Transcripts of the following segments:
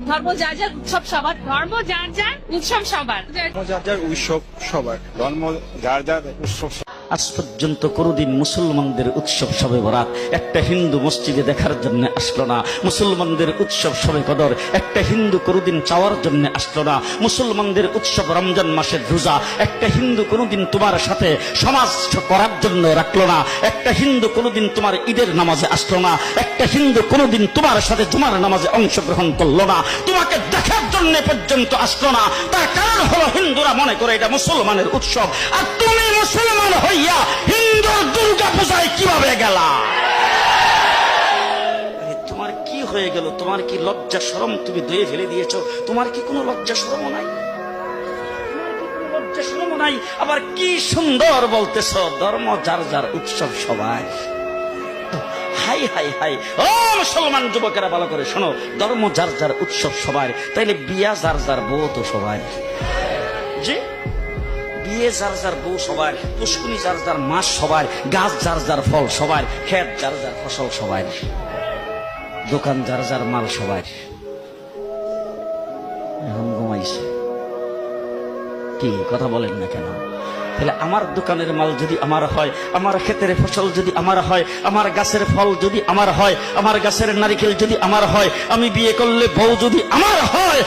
ধর্ম যার যার উৎসব সবার, ধর্ম যার যার উৎসব সবার। ধর্ম যার যার উৎসব সবার, ধর্ম যার যার উৎসব। আজ পর্যন্ত কোনদিন মুসলমানদের উৎসব শবে বরাত একটা হিন্দু মসজিদে দেখার জন্য আসলো না। মুসলমানদের উৎসব শবে কদর একটা হিন্দু কোনদিন চাওয়ার জন্য আসলো না। মুসলমানদের উৎসব রমজান মাসের রোজা একটা হিন্দু কোনদিন তোমার সাথে সমাজ করার জন্য রাখলো না। একটা হিন্দু কোনদিন তোমার ঈদের নামাজে আসলো না। একটা হিন্দু কোনদিন তোমার সাথে জুমার নামাজে অংশগ্রহণ করলো না। তোমাকে দেখার জন্য পর্যন্ত আসলো না। তার কারণ হলো হিন্দুরা মনে করে এটা মুসলমানের উৎসব, আর তুমি মুসলমান হইয়া হিন্দুর দুর্গা পূজায় কিভাবে গেলা? তোমার কি হয়ে গেল? তোমার কি লজ্জা শরম তুমি ধুয়ে ফেলে দিয়েছো? তোমার কি কোনো লজ্জা শরম নাই? লজ্জা শরম নাই? আবার কি সুন্দর বলতেছ, ধর্ম যার যার উৎসব সবাই। হাই হাই হাই, ও মুসলমান যুবকেরা ভালো করে শোনো, ধর্ম যার যার উৎসব সবার, তাইলে বিয়া যার যার বউ তো সবার। জি, বিয়ে যার যার বউ সবার, পুষ্কুনি যার যার মাস সবার, গাছ যার যার ফল সবার, ক্ষেত যার যার ফসল সবার, দোকান যার যার মাল সবার। এখন ঘুমাইছে কি কথা বলেন না কেন? তাহলে আমার দোকানের মাল যদি আমার হয়, আমার ক্ষেতের ফসল যদি আমার হয়, আমার গাছের ফল যদি আমার হয়, আমার গাছের নারিকেল যদি আমার হয়, আমি বিয়ে করলে বউ যদি আমার হয়,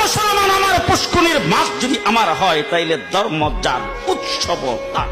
মুসলমান আমার পুষ্কুনির মাছ যদি আমার হয়, তাইলে ধর্ম যার উৎসব তার।